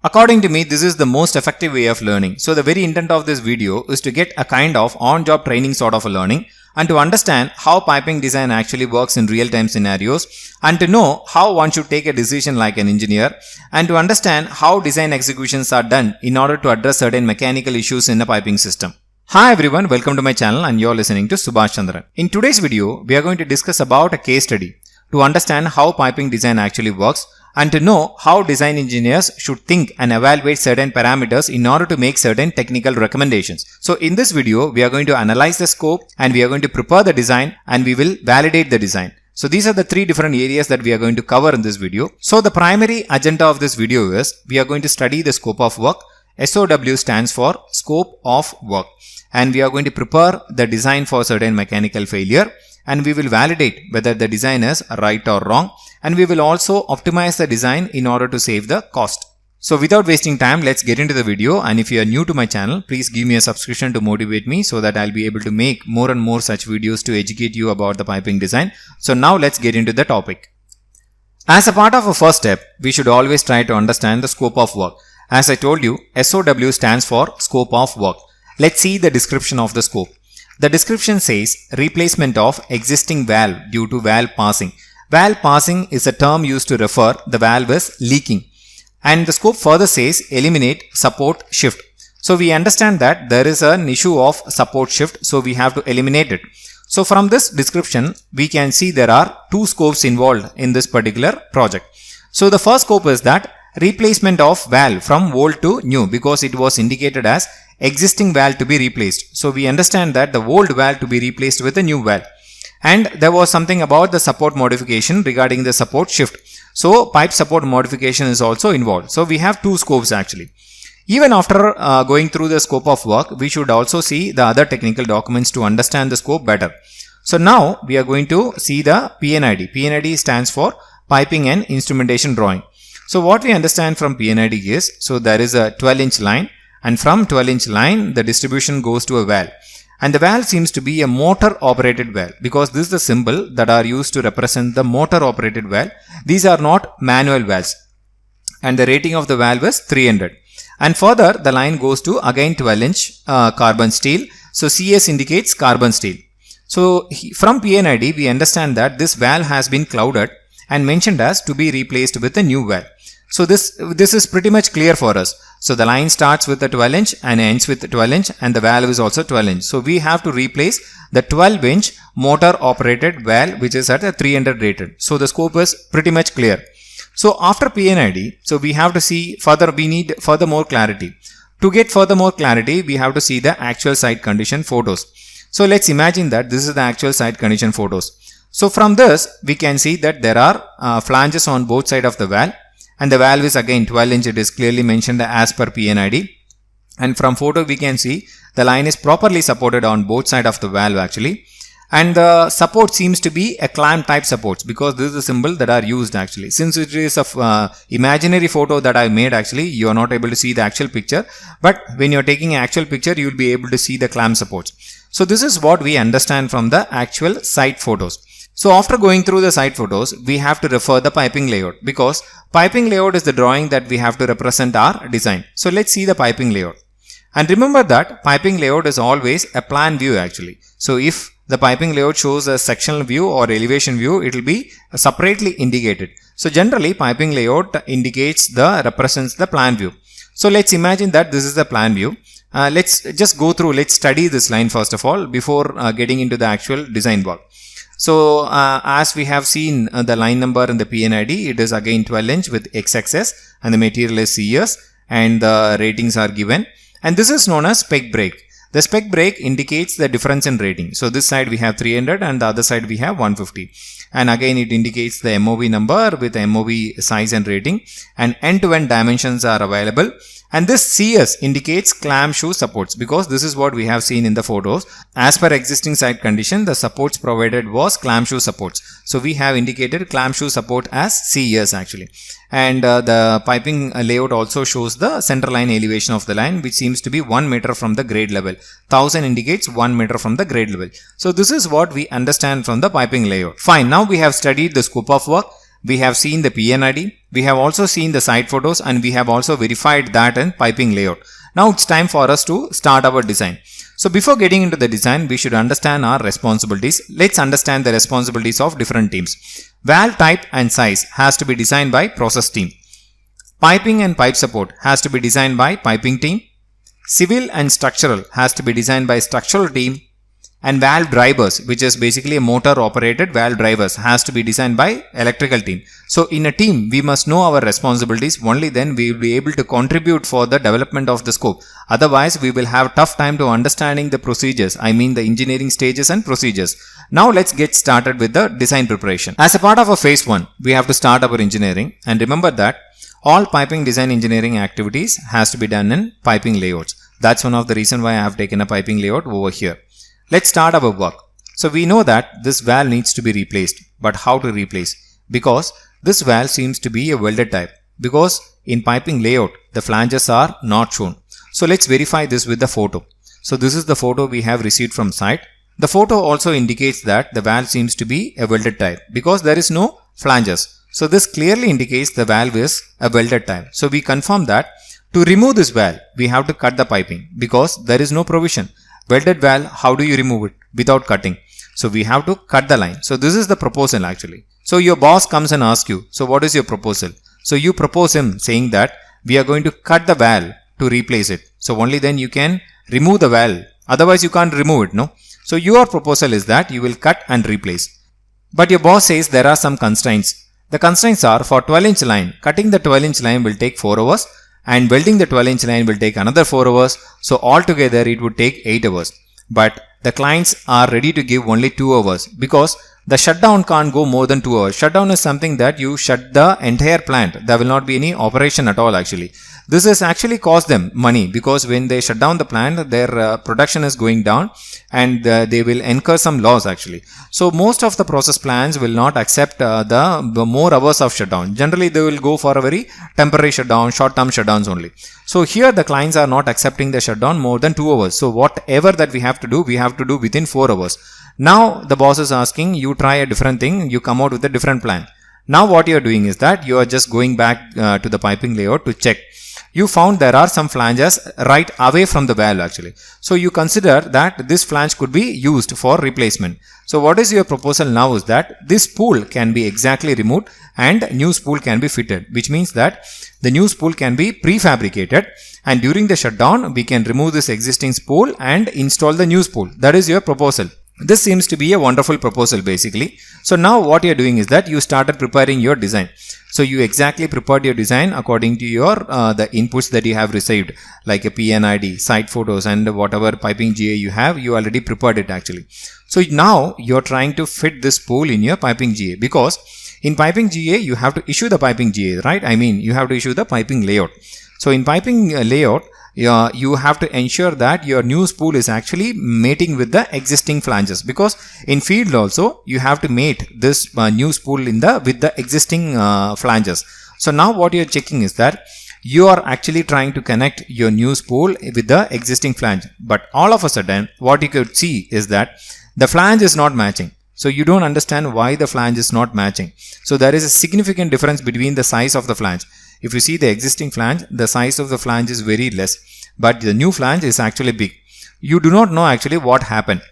According to me, this is the most effective way of learning. So the very intent of this video is to get a kind of on-job training sort of a learning and to understand how piping design actually works in real-time scenarios and to know how one should take a decision like an engineer and to understand how design executions are done in order to address certain mechanical issues in a piping system. Hi everyone, welcome to my channel and you're listening to Subhash Chandran. In today's video, we are going to discuss about a case study to understand how piping design actually works and to know how design engineers should think and evaluate certain parameters in order to make certain technical recommendations. So in this video, we are going to analyze the scope and we are going to prepare the design and we will validate the design. So these are the three different areas that we are going to cover in this video. So the primary agenda of this video is we are going to study the scope of work. SOW stands for scope of work. And we are going to prepare the design for certain mechanical failure and we will validate whether the design is right or wrong, and we will also optimize the design in order to save the cost. So without wasting time, let's get into the video, and if you are new to my channel, please give me a subscription to motivate me so that I'll be able to make more and more such videos to educate you about the piping design. So now let's get into the topic. As a part of a first step, we should always try to understand the scope of work. As I told you, SOW stands for scope of work. Let's see the description of the scope. The description says replacement of existing valve due to valve passing. Valve passing is a term used to refer the valve is leaking. And the scope further says eliminate support shift. So we understand that there is an issue of support shift, so we have to eliminate it. So from this description, we can see there are two scopes involved in this particular project. So the first scope is that replacement of valve from old to new, because it was indicated as existing valve to be replaced. So we understand that the old valve to be replaced with a new valve. And there was something about the support modification regarding the support shift. So pipe support modification is also involved. So we have two scopes actually. Even after going through the scope of work, we should also see the other technical documents to understand the scope better. So now we are going to see the PNID. PNID stands for Piping and Instrumentation Drawing. So what we understand from PNID is, so there is a 12-inch line, and from 12-inch line the distribution goes to a valve, and the valve seems to be a motor operated valve, because this is the symbol that are used to represent the motor operated valve. These are not manual valves, and the rating of the valve is 300. And further the line goes to again 12-inch carbon steel. So CS indicates carbon steel. So from PNID we understand that this valve has been clouded and mentioned as to be replaced with a new valve. So this is pretty much clear for us. So the line starts with a 12-inch and ends with 12-inch, and the valve is also 12-inch. So we have to replace the 12-inch motor operated valve which is at a 300 rated. So the scope is pretty much clear. So after PNID, so we have to see further, we need further more clarity. To get further more clarity, we have to see the actual site condition photos. So let's imagine that this is the actual site condition photos. So from this, we can see that there are flanges on both sides of the valve. And the valve is again 12-inch, it is clearly mentioned as per PNID. And from photo we can see the line is properly supported on both sides of the valve actually. And the support seems to be a clamp type supports, because this is the symbol that are used actually. Since it is a imaginary photo that I made actually, you are not able to see the actual picture. But when you are taking an actual picture, you will be able to see the clamp supports. So this is what we understand from the actual site photos. So after going through the site photos, we have to refer the piping layout, because piping layout is the drawing that we have to represent our design. So let's see the piping layout. And remember that piping layout is always a plan view actually. So if the piping layout shows a sectional view or elevation view, it will be separately indicated. So generally piping layout represents the plan view. So let's imagine that this is the plan view. Let's just go through, let's study this line first of all before getting into the actual design work. So as we have seen the line number in the PNID, it is again 12-inch with XXS and the material is CS and the ratings are given. And this is known as spec break. The spec break indicates the difference in rating. So this side we have 300 and the other side we have 150. And again it indicates the MOV number with MOV size and rating, and end-to-end dimensions are available. And this CS indicates clamp shoe supports, because this is what we have seen in the photos. As per existing site condition, the supports provided was clamp shoe supports. So we have indicated clamp shoe support as CS actually. And the piping layout also shows the center line elevation of the line, which seems to be 1 meter from the grade level. 1000 indicates 1 meter from the grade level. So this is what we understand from the piping layout. Fine, now we have studied the scope of work. we have seen the PNID, we have also seen the site photos, and we have also verified that in piping layout. Now it's time for us to start our design. So before getting into the design, we should understand our responsibilities. Let's understand the responsibilities of different teams. Valve type and size has to be designed by process team. Piping and pipe support has to be designed by piping team. Civil and structural has to be designed by structural team. And valve drivers, which is basically a motor operated valve drivers, has to be designed by electrical team. So in a team, we must know our responsibilities. Only then we will be able to contribute for the development of the scope. Otherwise, we will have tough time to understanding the procedures. I mean the engineering stages and procedures. Now let's get started with the design preparation. As a part of a phase 1, we have to start our engineering, and remember that all piping design engineering activities has to be done in piping layouts. That's one of the reason why I have taken a piping layout over here. Let's start our work. So we know that this valve needs to be replaced, but how to replace? Because this valve seems to be a welded type, because in piping layout the flanges are not shown. So let's verify this with the photo. So this is the photo we have received from site. The photo also indicates that the valve seems to be a welded type because there is no flanges. So this clearly indicates the valve is a welded type. So we confirm that to remove this valve we have to cut the piping because there is no provision. Welded valve, how do you remove it without cutting? So we have to cut the line. So this is the proposal actually. So your boss comes and asks you, so what is your proposal? So you propose him saying that we are going to cut the valve to replace it. So only then you can remove the valve. Otherwise you can't remove it, no? So your proposal is that you will cut and replace. But your boss says there are some constraints. The constraints are for 12-inch line. Cutting the 12-inch line will take 4 hours. And welding the 12-inch line will take another 4 hours. So altogether it would take 8 hours. But the clients are ready to give only 2 hours because the shutdown can't go more than 2 hours. Shutdown is something that you shut the entire plant. There will not be any operation at all actually. This has actually cost them money because when they shut down the plant, their production is going down and they will incur some loss actually. So most of the process plants will not accept the more hours of shutdown. Generally they will go for a very temporary shutdown, short-term shutdowns only. So here the clients are not accepting the shutdown more than 2 hours. So whatever that we have to do within 4 hours. Now the boss is asking you try a different thing, you come out with a different plan. Now what you are doing is that you are just going back to the piping layout to check. You found there are some flanges right away from the valve actually. So you consider that this flange could be used for replacement. So what is your proposal now is that this spool can be exactly removed and new spool can be fitted, which means that the new spool can be prefabricated and during the shutdown we can remove this existing spool and install the new spool. That is your proposal. This seems to be a wonderful proposal basically. So now what you are doing is that you started preparing your design. So you exactly prepared your design according to your the inputs that you have received, like a PNID, site photos and whatever piping GA you have, you already prepared it actually. So now you're trying to fit this spool in your piping GA because in piping GA you have to issue the piping GA, right? I mean you have to issue the piping layout. So in piping layout, you have to ensure that your new spool is actually mating with the existing flanges because in field also you have to mate this new spool with the existing flanges. So now what you are checking is that you are actually trying to connect your new spool with the existing flange, but all of a sudden what you could see is that the flange is not matching. So you don't understand why the flange is not matching. So there is a significant difference between the size of the flange. If you see the existing flange, the size of the flange is very less, but the new flange is actually big. You do not know actually what happened.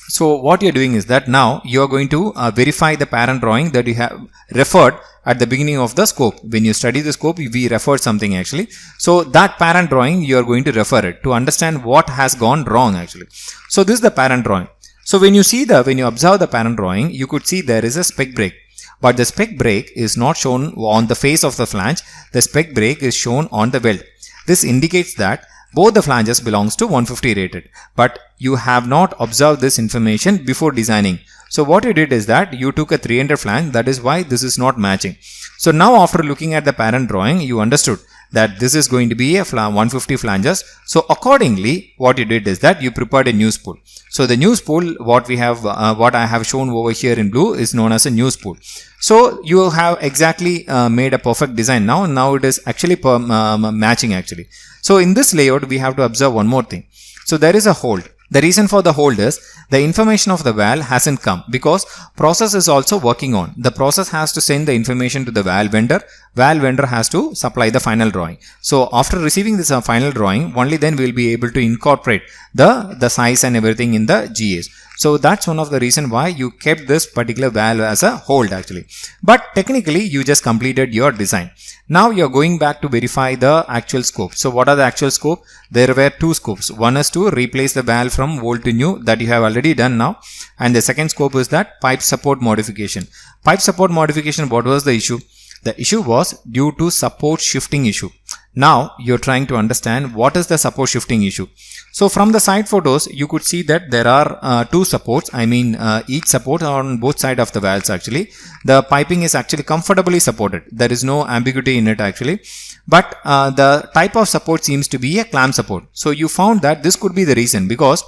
So what you're doing is that now you're going to verify the parent drawing that you have referred at the beginning of the scope. When you study the scope, we referred something actually. So that parent drawing, you're going to refer it to understand what has gone wrong actually. So this is the parent drawing. So when you observe the parent drawing, you could see there is a spec break. But the spec break is not shown on the face of the flange. The spec break is shown on the weld. This indicates that both the flanges belongs to 150 rated. But you have not observed this information before designing. So what you did is that you took a 300 flange. That is why this is not matching. So now after looking at the parent drawing, you understood that this is going to be a 150 flanges. So accordingly, what you did is that you prepared a new spool. So the new spool, what I have shown over here in blue is known as a new spool. So you have exactly made a perfect design now. Now it is actually matching actually. So in this layout, we have to observe one more thing. So there is a hold. The reason for the hold is the information of the valve hasn't come because process is also working on. The process has to send the information to the valve vendor. Valve vendor has to supply the final drawing. So after receiving this final drawing, only then we will be able to incorporate the size and everything in the GAs. So that's one of the reason why you kept this particular valve as a hold actually. But technically you just completed your design. Now you're going back to verify the actual scope. So what are the actual scope? There were two scopes. One is to replace the valve from old to new, that you have already done now. And the second scope is that pipe support modification. Pipe support modification, what was the issue? The issue was due to support shifting issue. Now you're trying to understand what is the support shifting issue. So from the side photos, you could see that there are two supports. I mean each support on both sides of the valves actually. The piping is actually comfortably supported. There is no ambiguity in it actually. But the type of support seems to be a clamp support. So you found that this could be the reason, because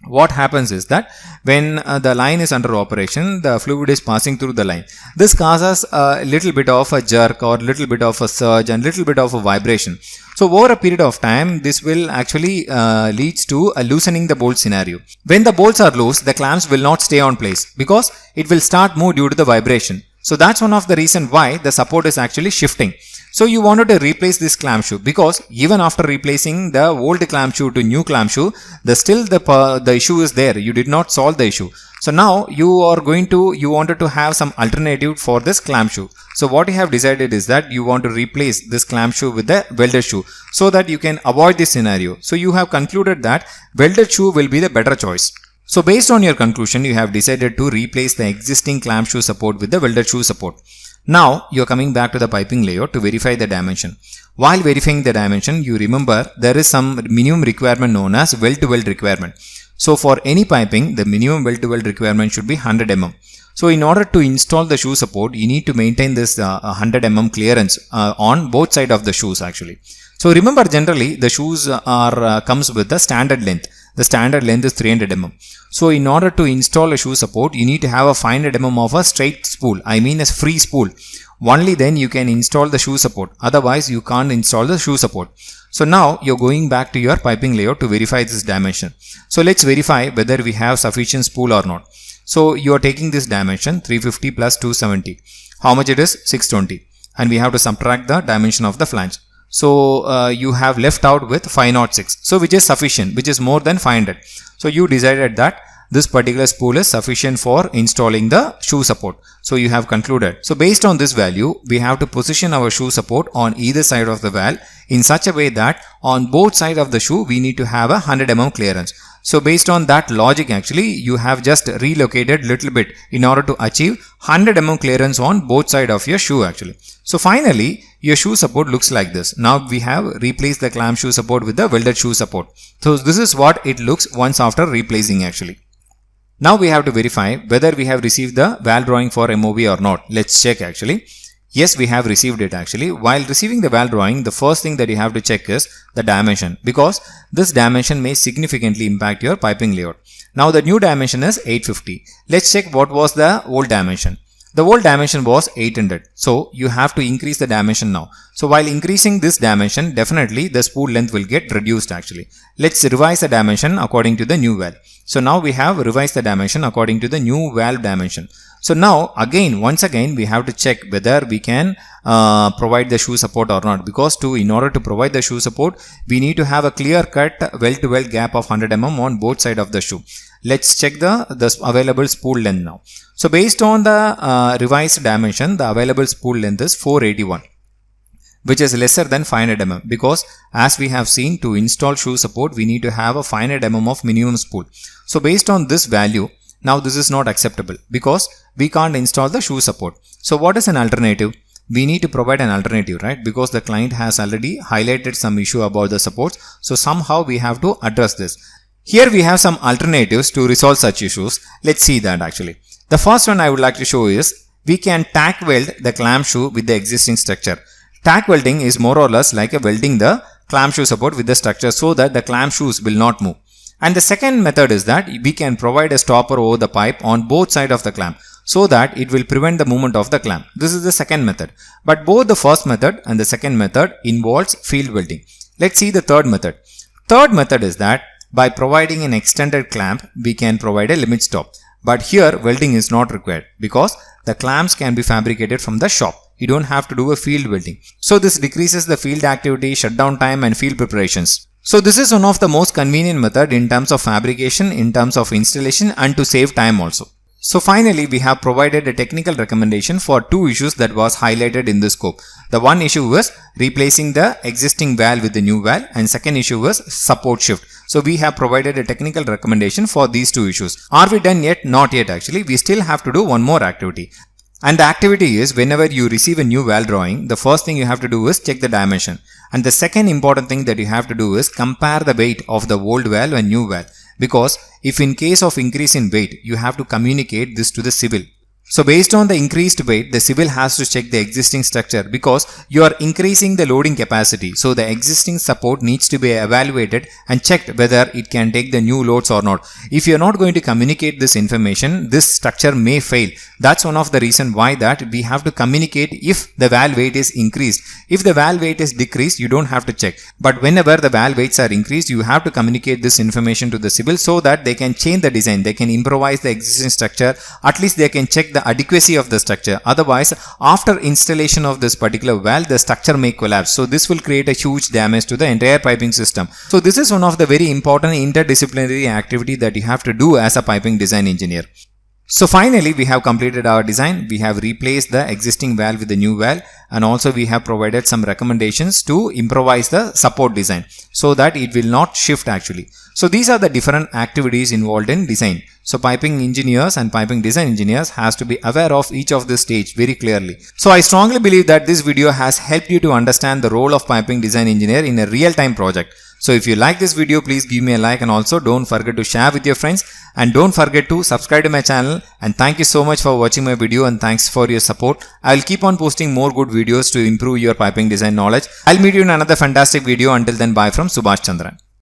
what happens is that when the line is under operation, the fluid is passing through the line. This causes a little bit of a jerk or little bit of a surge and little bit of a vibration. So over a period of time, this will actually leads to a loosening the bolt scenario. When the bolts are loose, the clamps will not stay on place because it will start move due to the vibration. So that's one of the reason why the support is actually shifting. So you wanted to replace this clamp shoe, because even after replacing the old clamp shoe to new clamp shoe, still the issue is there. You did not solve the issue. So now you wanted to have some alternative for this clamp shoe. So what you have decided is that you want to replace this clamp shoe with the welded shoe so that you can avoid this scenario. So you have concluded that welded shoe will be the better choice. So based on your conclusion, you have decided to replace the existing clamp shoe support with the welded shoe support. Now you are coming back to the piping layout to verify the dimension. While verifying the dimension, you remember there is some minimum requirement known as weld-to-weld requirement. So for any piping, the minimum weld-to-weld requirement should be 100 mm. So in order to install the shoe support, you need to maintain this 100 mm clearance on both sides of the shoes actually. So remember, generally the shoes comes with the standard length. The standard length is 300 mm. So in order to install a shoe support, you need to have a 500 mm of a straight spool. I mean a free spool. Only then you can install the shoe support. Otherwise you can't install the shoe support. So now you're going back to your piping layout to verify this dimension. So let's verify whether we have sufficient spool or not. So you are taking this dimension 350 plus 270. How much it is? 620. And we have to subtract the dimension of the flange. So you have left out with 506. So which is sufficient, which is more than 500. So you decided that this particular spool is sufficient for installing the shoe support. So you have concluded. So based on this value, we have to position our shoe support on either side of the valve in such a way that on both sides of the shoe, we need to have a 100 mm clearance. So based on that logic, actually, you have just relocated little bit in order to achieve 100 mm clearance on both sides of your shoe actually. So finally, your shoe support looks like this. Now we have replaced the clamp shoe support with the welded shoe support. So this is what it looks once after replacing actually. Now we have to verify whether we have received the valve drawing for MOV or not. Let's check actually. Yes, we have received it actually. While receiving the valve drawing, the first thing that you have to check is the dimension, because this dimension may significantly impact your piping layout. Now the new dimension is 850. Let's check what was the old dimension. The old dimension was 800. So you have to increase the dimension now. So while increasing this dimension, definitely the spool length will get reduced actually. Let's revise the dimension according to the new valve. So now we have revised the dimension according to the new valve dimension. So now once again we have to check whether we can provide the shoe support or not, because in order to provide the shoe support, we need to have a clear cut weld to weld gap of 100 mm on both sides of the shoe. Let's check the available spool length now. So based on the revised dimension, the available spool length is 481, which is lesser than 500 mm, because as we have seen, to install shoe support, we need to have a 500 mm of minimum spool. So based on this value, now this is not acceptable because we can't install the shoe support. So what is an alternative? We need to provide an alternative, right? Because the client has already highlighted some issue about the supports. So somehow we have to address this. Here we have some alternatives to resolve such issues. Let's see that actually. The first one I would like to show is we can tack weld the clamp shoe with the existing structure. Tack welding is more or less like a welding the clamp shoe support with the structure so that the clamp shoes will not move. And the second method is that we can provide a stopper over the pipe on both sides of the clamp so that it will prevent the movement of the clamp. This is the second method. But both the first method and the second method involves field welding. Let's see the third method. Third method is that By providing an extended clamp, we can provide a limit stop. But here welding is not required because the clamps can be fabricated from the shop. You don't have to do a field welding. So this decreases the field activity, shutdown time and field preparations. So this is one of the most convenient method in terms of fabrication, in terms of installation and to save time also. So finally, we have provided a technical recommendation for two issues that was highlighted in this scope. The one issue was replacing the existing valve with the new valve and second issue was support shift. So we have provided a technical recommendation for these two issues. Are we done yet? Not yet actually. We still have to do one more activity. And the activity is whenever you receive a new valve drawing, the first thing you have to do is check the dimension. And the second important thing that you have to do is compare the weight of the old valve and new valve. Because if in case of increase in weight, you have to communicate this to the civil. So based on the increased weight, the civil has to check the existing structure because you are increasing the loading capacity. So the existing support needs to be evaluated and checked whether it can take the new loads or not. If you are not going to communicate this information, this structure may fail. That's one of the reason why that we have to communicate if the valve weight is increased. If the valve weight is decreased, you don't have to check. But whenever the valve weights are increased, you have to communicate this information to the civil so that they can change the design. They can improvise the existing structure. At least they can check the adequacy of the structure. Otherwise, after installation of this particular valve, the structure may collapse. So this will create a huge damage to the entire piping system. So this is one of the very important interdisciplinary activity that you have to do as a piping design engineer. So finally, we have completed our design. We have replaced the existing valve with the new valve and also we have provided some recommendations to improvise the support design so that it will not shift actually. So these are the different activities involved in design. So piping engineers and piping design engineers has to be aware of each of this stage very clearly. So I strongly believe that this video has helped you to understand the role of piping design engineer in a real-time project. So if you like this video, please give me a like and also don't forget to share with your friends and don't forget to subscribe to my channel. And thank you so much for watching my video and thanks for your support. I will keep on posting more good videos to improve your piping design knowledge. I'll meet you in another fantastic video. Until then, bye from Subhash Chandran.